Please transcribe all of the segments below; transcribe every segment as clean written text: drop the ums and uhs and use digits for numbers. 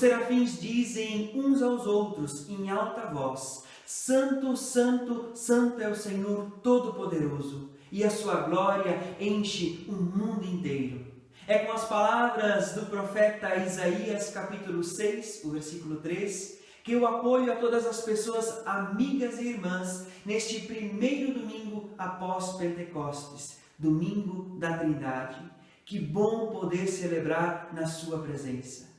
serafins dizem uns aos outros em alta voz: Santo, Santo, Santo é o Senhor Todo-Poderoso, e a sua glória enche o mundo inteiro. É com as palavras do profeta Isaías, capítulo 6, o versículo 3, que eu apoio a todas as pessoas, amigas e irmãs, neste primeiro domingo após Pentecostes, domingo da Trindade. Que bom poder celebrar na sua presença.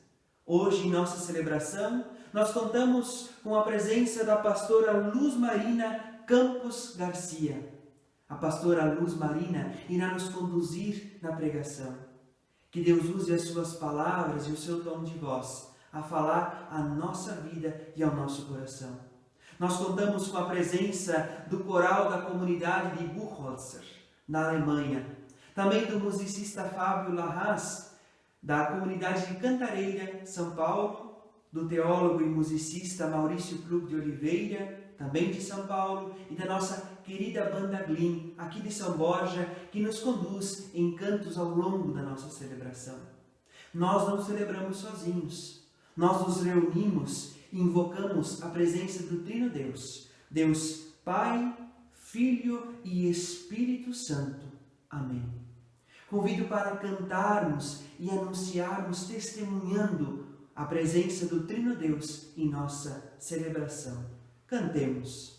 Hoje, em nossa celebração, nós contamos com a presença da pastora Luz Marina Campos Garcia. A pastora Luz Marina irá nos conduzir na pregação. Que Deus use as suas palavras e o seu tom de voz a falar à nossa vida e ao nosso coração. Nós contamos com a presença do coral da comunidade de Buchholzer, na Alemanha. Também do musicista Fábio Larraz, da comunidade de Cantareira, São Paulo. Do teólogo e musicista Maurício Klug de Oliveira, também de São Paulo, e da nossa querida banda Glim, aqui de São Borja, que nos conduz em cantos ao longo da nossa celebração. Nós não celebramos sozinhos, nós nos reunimos e invocamos a presença do Trino Deus, Deus Pai, Filho e Espírito Santo. Amém. Convido para cantarmos e anunciarmos, testemunhando a presença do Trino Deus em nossa celebração. Cantemos.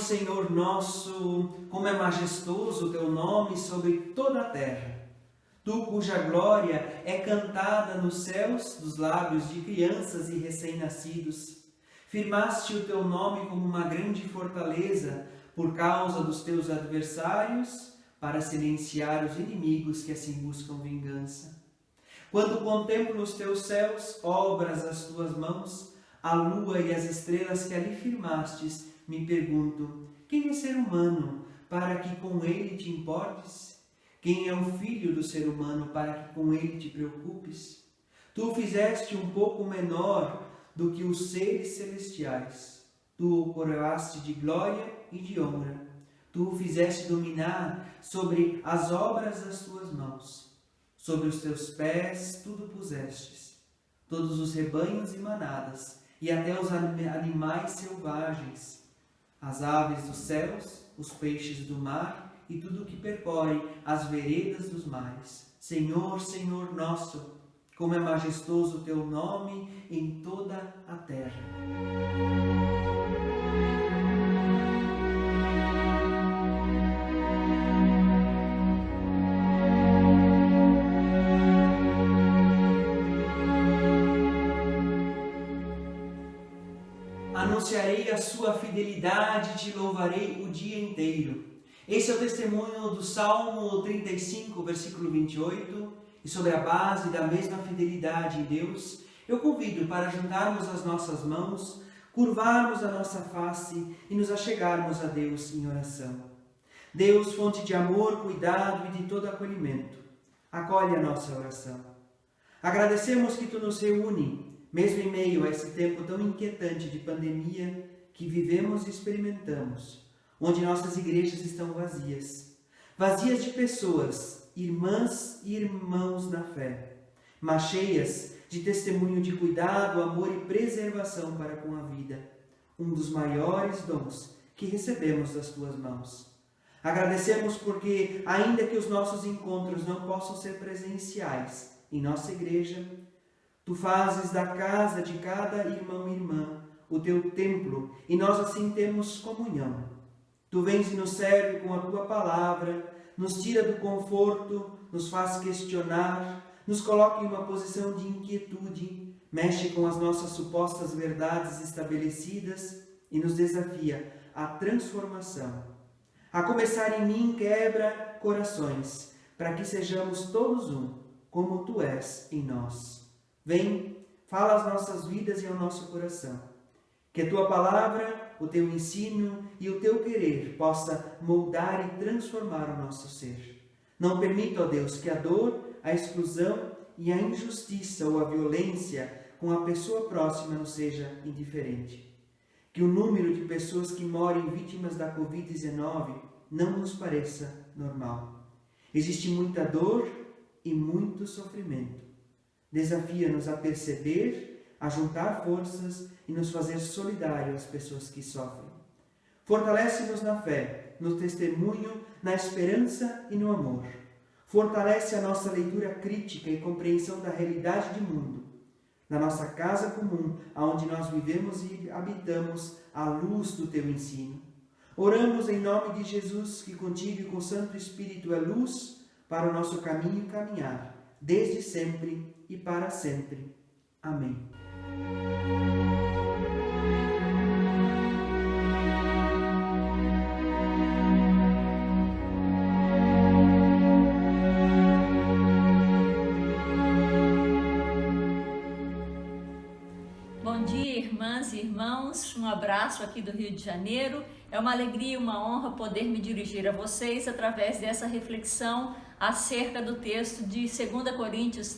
Senhor nosso, como é majestoso o teu nome sobre toda a terra. Tu, cuja glória é cantada nos céus dos lábios de crianças e recém-nascidos, firmaste o teu nome como uma grande fortaleza por causa dos teus adversários, para silenciar os inimigos que assim buscam vingança. Quando contemplo os teus céus, obras das tuas mãos, a lua e as estrelas que ali firmastes, me pergunto: quem é ser humano para que com ele te importes? Quem é o filho do ser humano para que com ele te preocupes? Tu o fizeste um pouco menor do que os seres celestiais. Tu o coroaste de glória e de honra. Tu o fizeste dominar sobre as obras das tuas mãos. Sobre os teus pés tudo pusestes. Todos os rebanhos e manadas, e até os animais selvagens, as aves dos céus, os peixes do mar e tudo o que percorre as veredas dos mares. Senhor, Senhor nosso, como é majestoso o teu nome em toda a terra. Anunciarei a sua fidelidade e te louvarei o dia inteiro. Esse é o testemunho do Salmo 35, versículo 28, e sobre a base da mesma fidelidade em Deus, eu convido para juntarmos as nossas mãos, curvarmos a nossa face e nos achegarmos a Deus em oração. Deus, fonte de amor, cuidado e de todo acolhimento, acolhe a nossa oração. Agradecemos que Tu nos reúne, mesmo em meio a esse tempo tão inquietante de pandemia que vivemos e experimentamos, onde nossas igrejas estão vazias, vazias de pessoas, irmãs e irmãos na fé, mas cheias de testemunho de cuidado, amor e preservação para com a vida, um dos maiores dons que recebemos das Tuas mãos. Agradecemos porque, ainda que os nossos encontros não possam ser presenciais em nossa igreja, Tu fazes da casa de cada irmão e irmã o Teu templo e nós assim temos comunhão. Tu vens e nos serve com a Tua palavra, nos tira do conforto, nos faz questionar, nos coloca em uma posição de inquietude, mexe com as nossas supostas verdades estabelecidas e nos desafia à transformação. A começar em mim, quebra corações, para que sejamos todos um, como Tu és em nós. Vem, fala às nossas vidas e ao nosso coração. Que a Tua palavra, o Teu ensino e o Teu querer possa moldar e transformar o nosso ser. Não permita, ó Deus, que a dor, a exclusão e a injustiça ou a violência com a pessoa próxima nos seja indiferente. Que o número de pessoas que morem vítimas da Covid-19 não nos pareça normal. Existe muita dor e muito sofrimento. Desafia-nos a perceber, a juntar forças e nos fazer solidários às pessoas que sofrem. Fortalece-nos na fé, no testemunho, na esperança e no amor. Fortalece a nossa leitura crítica e compreensão da realidade do mundo. Na nossa casa comum, aonde nós vivemos e habitamos à luz do Teu ensino. Oramos em nome de Jesus, que contigo e com o Santo Espírito é luz para o nosso caminho caminhar, desde sempre e para sempre. Amém. Bom dia, irmãs e irmãos, um abraço aqui do Rio de Janeiro. É uma alegria e uma honra poder me dirigir a vocês através dessa reflexão acerca do texto de 2 Coríntios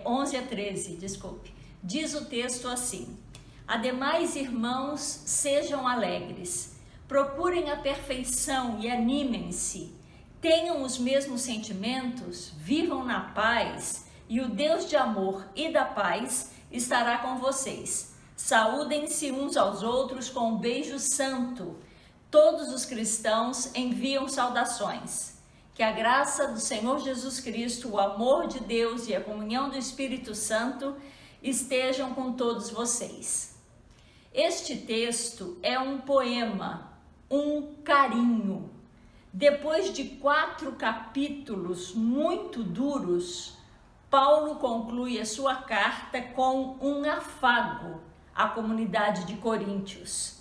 11 a 13, Diz o texto assim: Ademais, irmãos, sejam alegres, procurem a perfeição e animem-se, tenham os mesmos sentimentos, vivam na paz, e o Deus de amor e da paz estará com vocês. Saúdem-se uns aos outros com um beijo santo. Todos os cristãos enviam saudações. Que a graça do Senhor Jesus Cristo, o amor de Deus e a comunhão do Espírito Santo estejam com todos vocês. Este texto é um poema, um carinho. Depois de 4 capítulos muito duros, Paulo conclui a sua carta com um afago à comunidade de Coríntios.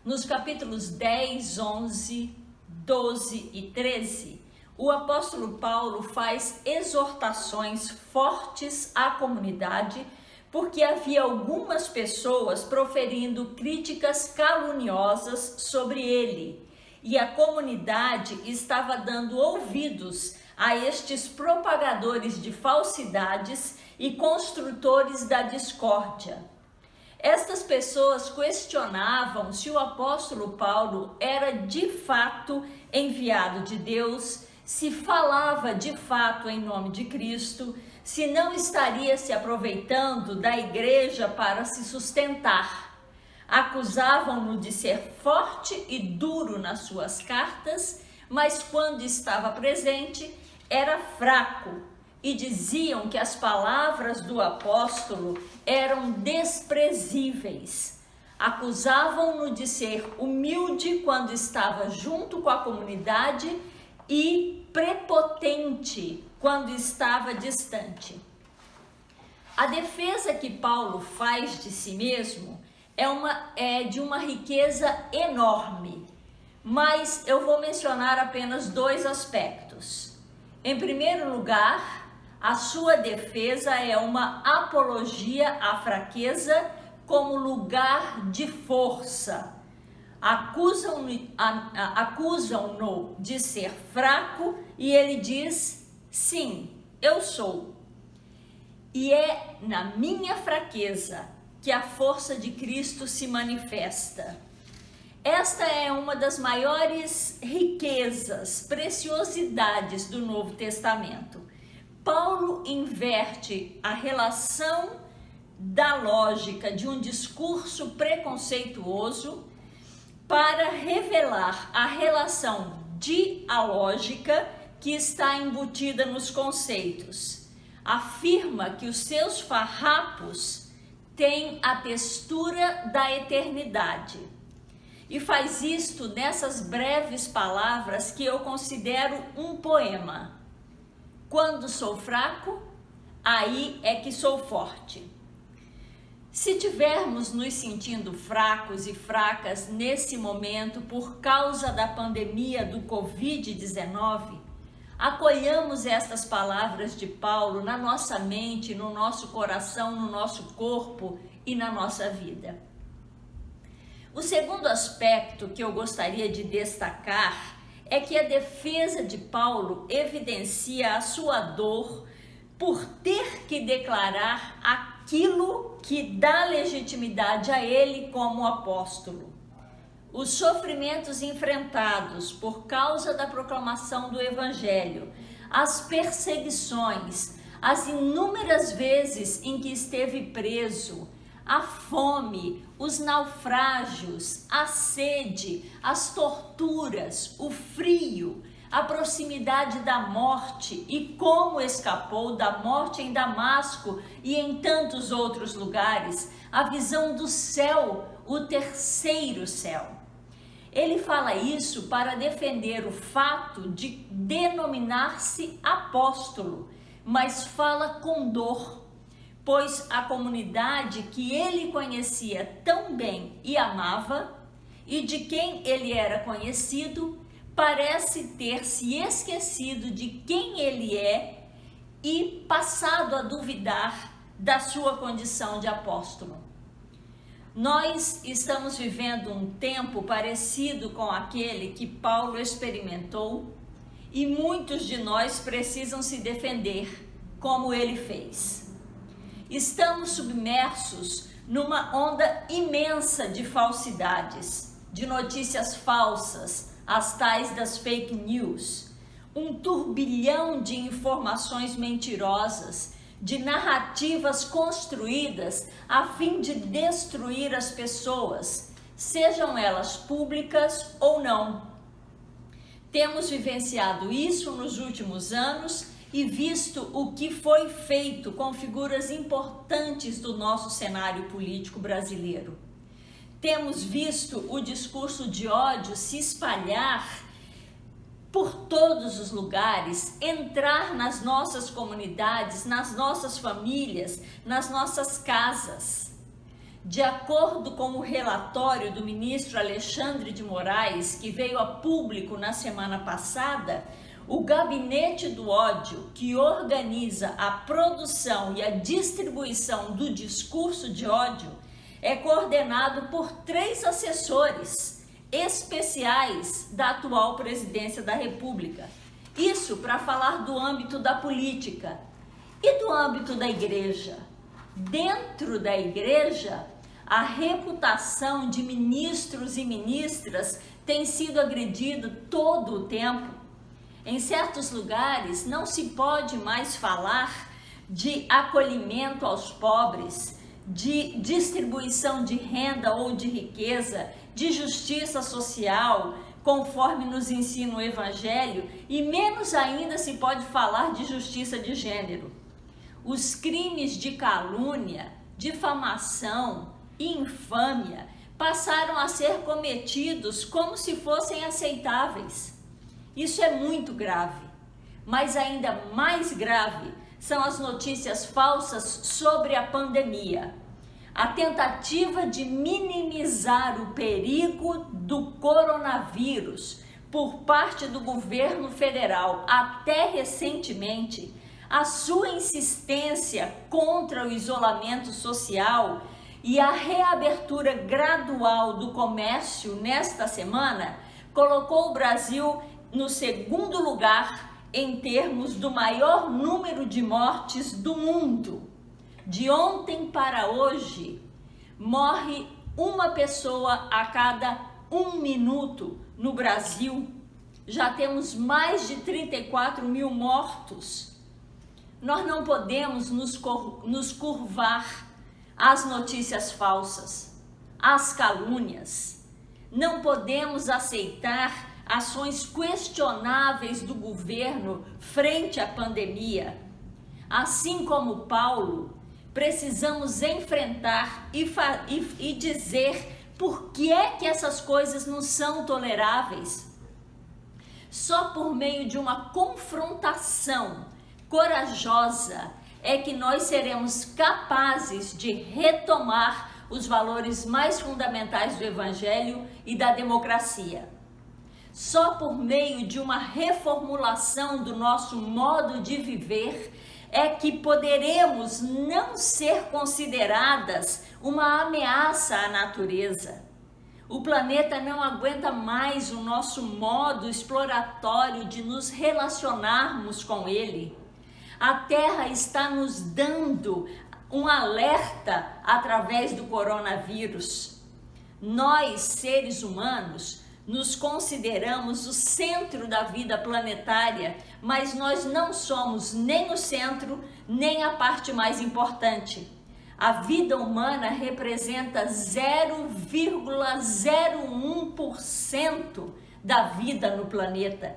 Nos capítulos 10, 11, 12 e 13, o apóstolo Paulo faz exortações fortes à comunidade, porque havia algumas pessoas proferindo críticas caluniosas sobre ele, e a comunidade estava dando ouvidos a estes propagadores de falsidades e construtores da discórdia. Estas pessoas questionavam se o apóstolo Paulo era de fato enviado de Deus, se falava de fato em nome de Cristo, se não estaria se aproveitando da igreja para se sustentar. Acusavam-no de ser forte e duro nas suas cartas, mas quando estava presente, era fraco, e diziam que as palavras do apóstolo eram desprezíveis. Acusavam-no de ser humilde quando estava junto com a comunidade e prepotente quando estava distante. A defesa que Paulo faz de si mesmo é de uma riqueza enorme, mas eu vou mencionar apenas 2 aspectos. Em primeiro lugar, a sua defesa é uma apologia à fraqueza como lugar de força. acusam-no de ser fraco e ele diz: sim, eu sou. E é na minha fraqueza que a força de Cristo se manifesta. Esta é uma das maiores riquezas, preciosidades do Novo Testamento. Paulo inverte a relação da lógica de um discurso preconceituoso para revelar a relação dialógica que está embutida nos conceitos. Afirma que os seus farrapos têm a textura da eternidade. E faz isto nessas breves palavras que eu considero um poema. Quando sou fraco, aí é que sou forte. Se tivermos nos sentindo fracos e fracas nesse momento por causa da pandemia do Covid-19, acolhamos estas palavras de Paulo na nossa mente, no nosso coração, no nosso corpo e na nossa vida. O segundo aspecto que eu gostaria de destacar é que a defesa de Paulo evidencia a sua dor por ter que declarar aquilo que dá legitimidade a ele como apóstolo. Os sofrimentos enfrentados por causa da proclamação do Evangelho, as perseguições, as inúmeras vezes em que esteve preso, a fome, os naufrágios, a sede, as torturas, o frio, a proximidade da morte e como escapou da morte em Damasco e em tantos outros lugares, a visão do céu, o terceiro céu. Ele fala isso para defender o fato de denominar-se apóstolo, mas fala com dor, pois a comunidade que ele conhecia tão bem e amava, e de quem ele era conhecido, parece ter se esquecido de quem ele é e passado a duvidar da sua condição de apóstolo. Nós estamos vivendo um tempo parecido com aquele que Paulo experimentou e muitos de nós precisam se defender como ele fez. Estamos submersos numa onda imensa de falsidades, de notícias falsas, as tais das fake news, um turbilhão de informações mentirosas, de narrativas construídas a fim de destruir as pessoas, sejam elas públicas ou não. Temos vivenciado isso nos últimos anos e visto o que foi feito com figuras importantes do nosso cenário político brasileiro. Temos visto o discurso de ódio se espalhar por todos os lugares, entrar nas nossas comunidades, nas nossas famílias, nas nossas casas. De acordo com o relatório do ministro Alexandre de Moraes, que veio a público na semana passada, o Gabinete do Ódio, que organiza a produção e a distribuição do discurso de ódio, é coordenado por 3 assessores especiais da atual presidência da República. Isso para falar do âmbito da política e do âmbito da igreja. Dentro da igreja, a reputação de ministros e ministras tem sido agredida todo o tempo. Em certos lugares não se pode mais falar de acolhimento aos pobres, de distribuição de renda ou de riqueza, de justiça social, conforme nos ensina o Evangelho, e menos ainda se pode falar de justiça de gênero. Os crimes de calúnia, difamação e infâmia passaram a ser cometidos como se fossem aceitáveis. Isso é muito grave, mas ainda mais grave são as notícias falsas sobre a pandemia. A tentativa de minimizar o perigo do coronavírus por parte do governo federal até recentemente, a sua insistência contra o isolamento social, e a reabertura gradual do comércio nesta semana colocou o Brasil no segundo lugar em termos do maior número de mortes do mundo. De ontem para hoje, morre uma pessoa a cada 1 minuto no Brasil. Já temos mais de 34 mil mortos. Nós não podemos nos curvar às notícias falsas, às calúnias. Não podemos aceitar ações questionáveis do governo frente à pandemia. Assim como Paulo, precisamos enfrentar e dizer por que é que essas coisas não são toleráveis. Só por meio de uma confrontação corajosa é que nós seremos capazes de retomar os valores mais fundamentais do Evangelho e da democracia. Só por meio de uma reformulação do nosso modo de viver é que poderemos não ser consideradas uma ameaça à natureza. O planeta não aguenta mais o nosso modo exploratório de nos relacionarmos com ele. A Terra está nos dando um alerta através do coronavírus. Nós, seres humanos, nos consideramos o centro da vida planetária, mas nós não somos nem o centro, nem a parte mais importante. A vida humana representa 0,01% da vida no planeta.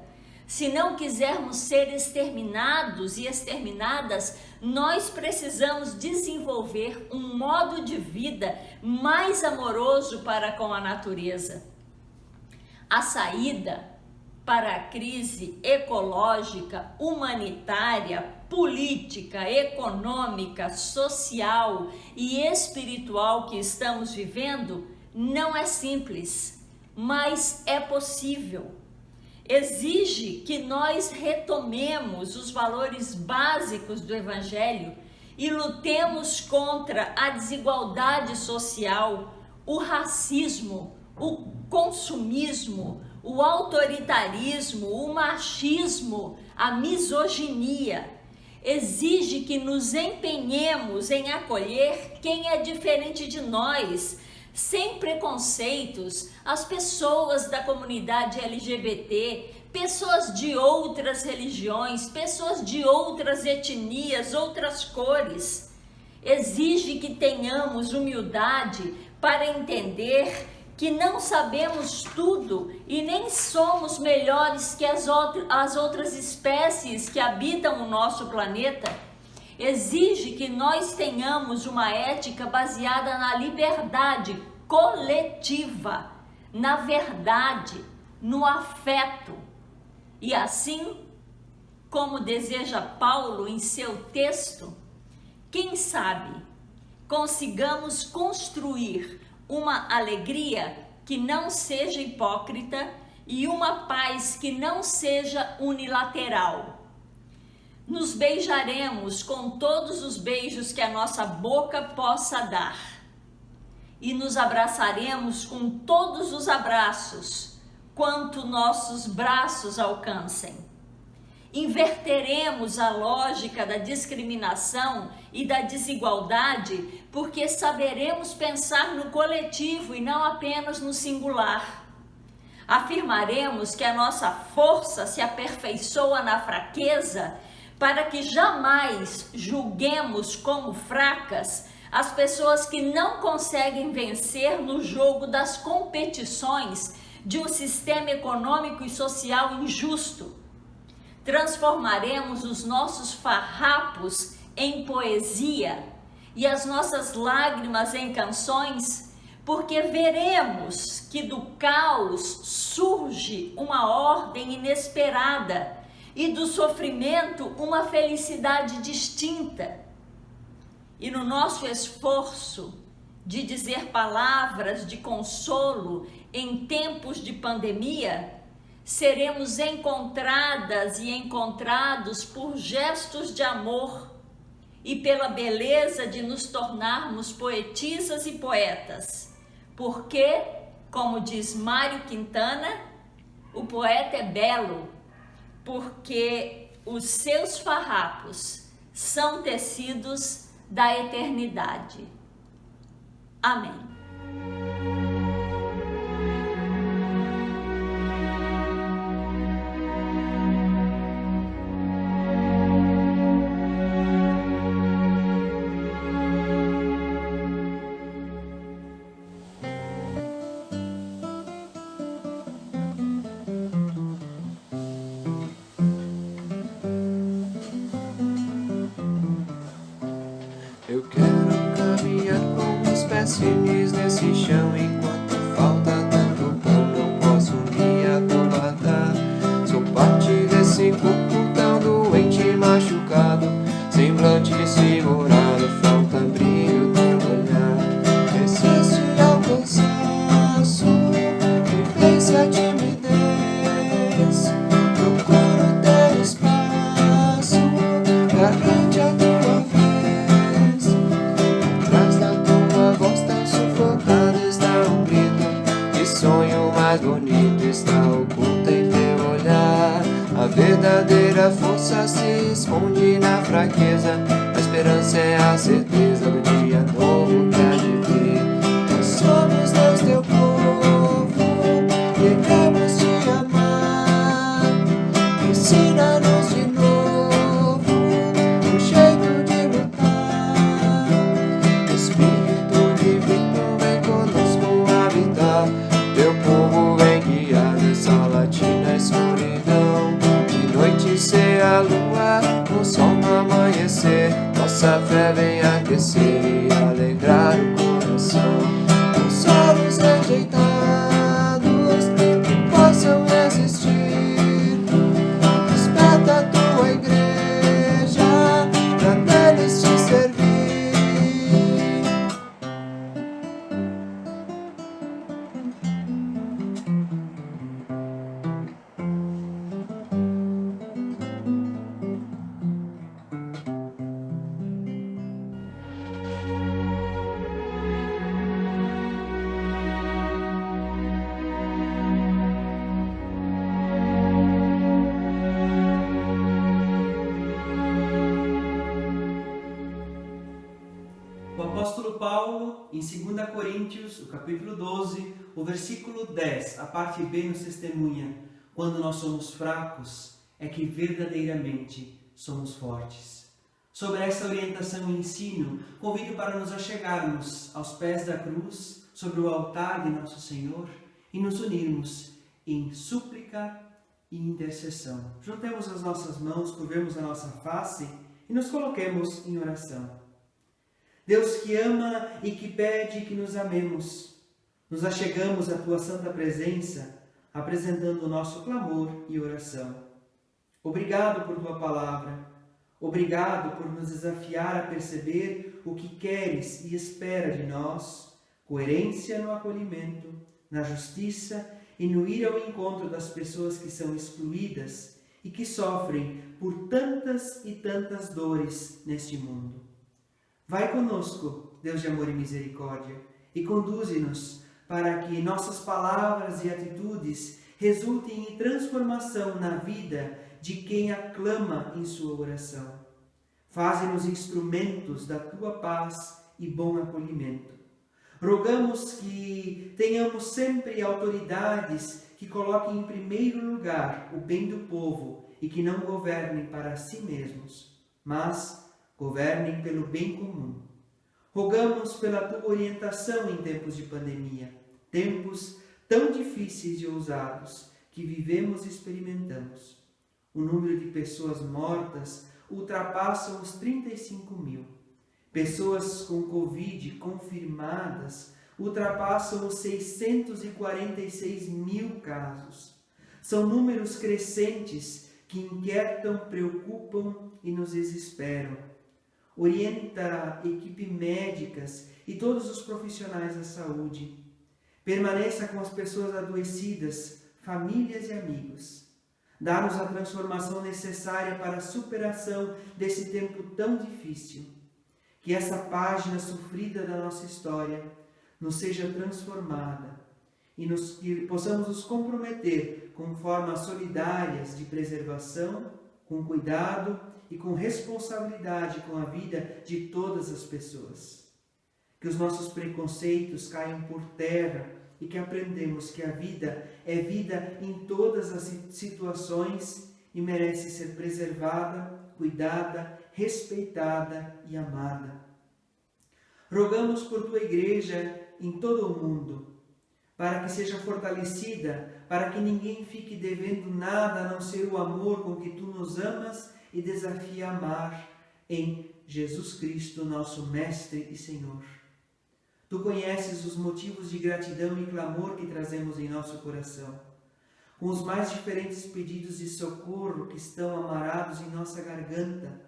Se não quisermos ser exterminados e exterminadas, nós precisamos desenvolver um modo de vida mais amoroso para com a natureza. A saída para a crise ecológica, humanitária, política, econômica, social e espiritual que estamos vivendo não é simples, mas é possível. Exige que nós retomemos os valores básicos do Evangelho e lutemos contra a desigualdade social, o racismo, o consumismo, o autoritarismo, o machismo, a misoginia. Exige que nos empenhemos em acolher quem é diferente de nós, sem preconceitos, as pessoas da comunidade LGBT, pessoas de outras religiões, pessoas de outras etnias, outras cores. Exige que tenhamos humildade para entender que não sabemos tudo e nem somos melhores que as outras espécies que habitam o nosso planeta. Exige que nós tenhamos uma ética baseada na liberdade coletiva, na verdade, no afeto. E assim, como deseja Paulo em seu texto, quem sabe consigamos construir uma alegria que não seja hipócrita e uma paz que não seja unilateral. Nos beijaremos com todos os beijos que a nossa boca possa dar e nos abraçaremos com todos os abraços quanto nossos braços alcancem. Inverteremos a lógica da discriminação e da desigualdade porque saberemos pensar no coletivo e não apenas no singular. Afirmaremos que a nossa força se aperfeiçoa na fraqueza para que jamais julguemos como fracas as pessoas que não conseguem vencer no jogo das competições de um sistema econômico e social injusto. Transformaremos os nossos farrapos em poesia e as nossas lágrimas em canções, porque veremos que do caos surge uma ordem inesperada e do sofrimento uma felicidade distinta. E no nosso esforço de dizer palavras de consolo em tempos de pandemia, seremos encontradas e encontrados por gestos de amor e pela beleza de nos tornarmos poetisas e poetas. Porque, como diz Mário Quintana, o poeta é belo, porque os seus farrapos são tecidos da eternidade. Amém. Eu quero caminhar com os pés firmes nesse chão. Enquanto falta tanto pão, não posso me acovardar. Sou parte desse corpo tão doente e machucado, semblante segurado, falta brilho no olhar. Resiste ao cansaço, que vence a timidez. Procuro ter espaço, garante a tua vez. Atrás da tua voz tão sufocada está um grito. Que sonho mais bonito está oculto em teu olhar. A verdadeira força se esconde na fraqueza. A esperança é a certeza do dia novo que há de vir. Nós somos Deus, teu povo, queremos te amar. Ensina-nos de novo um jeito de lutar. Espírito divino vem conosco habitar. Teu povo vem guiar nessa latina escuridão. De noite ser a lua, o sol no amanhecer. Nossa fé vem aquecer e alegrar o coração. Consolos rejeitados que possam existir. Desperta a tua igreja pra neles te servir. O apóstolo Paulo, em 2 Coríntios, o capítulo 12, o versículo 10, a parte B nos testemunha: quando nós somos fracos, é que verdadeiramente somos fortes. Sobre essa orientação e ensino, convido para nos achegarmos aos pés da cruz, sobre o altar de nosso Senhor, e nos unirmos em súplica e intercessão. Juntemos as nossas mãos, curvemos a nossa face e nos coloquemos em oração. Deus que ama e que pede que nos amemos, nos achegamos à Tua santa presença, apresentando o nosso clamor e oração. Obrigado por Tua palavra, obrigado por nos desafiar a perceber o que queres e espera de nós, coerência no acolhimento, na justiça e no ir ao encontro das pessoas que são excluídas e que sofrem por tantas e tantas dores neste mundo. Vai conosco, Deus de amor e misericórdia, e conduze-nos para que nossas palavras e atitudes resultem em transformação na vida de quem aclama em sua oração. Faze-nos instrumentos da Tua paz e bom acolhimento. Rogamos que tenhamos sempre autoridades que coloquem em primeiro lugar o bem do povo e que não governem para si mesmos, mas governem pelo bem comum. Rogamos pela Tua orientação em tempos de pandemia, tempos tão difíceis e ousados que vivemos e experimentamos. O número de pessoas mortas ultrapassa os 35.000. Pessoas com Covid confirmadas ultrapassam os 646.000 casos. São números crescentes que inquietam, preocupam e nos desesperam. Orienta a equipe médicas e todos os profissionais da saúde. Permaneça com as pessoas adoecidas, famílias e amigos. Dá-nos a transformação necessária para a superação desse tempo tão difícil. Que essa página sofrida da nossa história nos seja transformada e que possamos nos comprometer com formas solidárias de preservação, com cuidado e com responsabilidade com a vida de todas as pessoas. Que os nossos preconceitos caiam por terra e que aprendemos que a vida é vida em todas as situações e merece ser preservada, cuidada, respeitada e amada. Rogamos por tua igreja em todo o mundo, para que seja fortalecida, para que ninguém fique devendo nada a não ser o amor com que tu nos amas e desafia a amar em Jesus Cristo, nosso Mestre e Senhor. Tu conheces os motivos de gratidão e clamor que trazemos em nosso coração, com os mais diferentes pedidos de socorro que estão amarados em nossa garganta.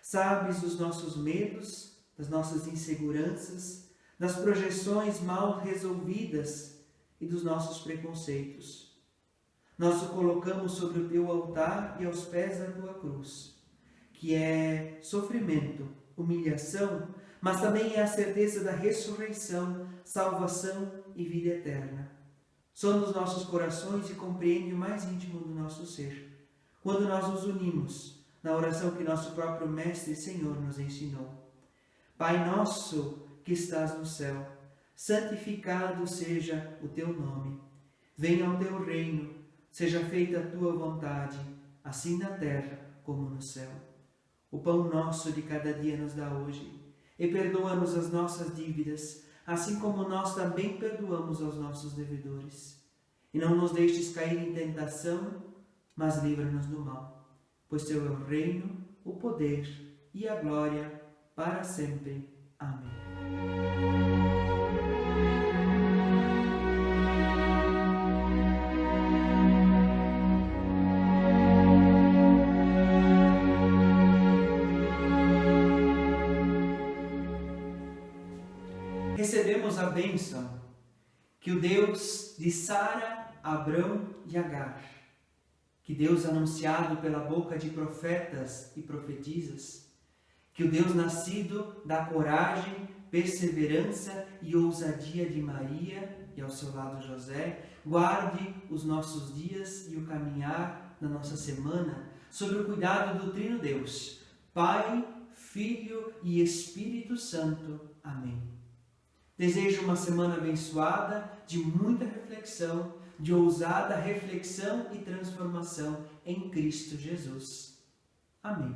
Sabes os nossos medos, das nossas inseguranças, das projeções mal resolvidas e dos nossos preconceitos. Nós o colocamos sobre o teu altar e aos pés da tua cruz, que é sofrimento, humilhação, mas também é a certeza da ressurreição, salvação e vida eterna. Sonda os nossos corações e compreende o mais íntimo do nosso ser, quando nós nos unimos na oração que nosso próprio Mestre e Senhor nos ensinou. Pai nosso que estás no céu, santificado seja o teu nome. Venha o teu reino, seja feita a tua vontade, assim na terra como no céu. O pão nosso de cada dia nos dá hoje, e perdoa-nos as nossas dívidas, assim como nós também perdoamos aos nossos devedores. E não nos deixes cair em tentação, mas livra-nos do mal. Pois teu é o reino, o poder e a glória para sempre. Amém. Recebemos a bênção que o Deus de Sara, Abrão e Agar, que Deus anunciado pela boca de profetas e profetisas, que o Deus nascido da coragem, perseverança e ousadia de Maria e ao seu lado José, guarde os nossos dias e o caminhar da nossa semana sob o cuidado do Trino Deus, Pai, Filho e Espírito Santo. Amém. Desejo uma semana abençoada, de muita reflexão, de ousada reflexão e transformação em Cristo Jesus. Amém.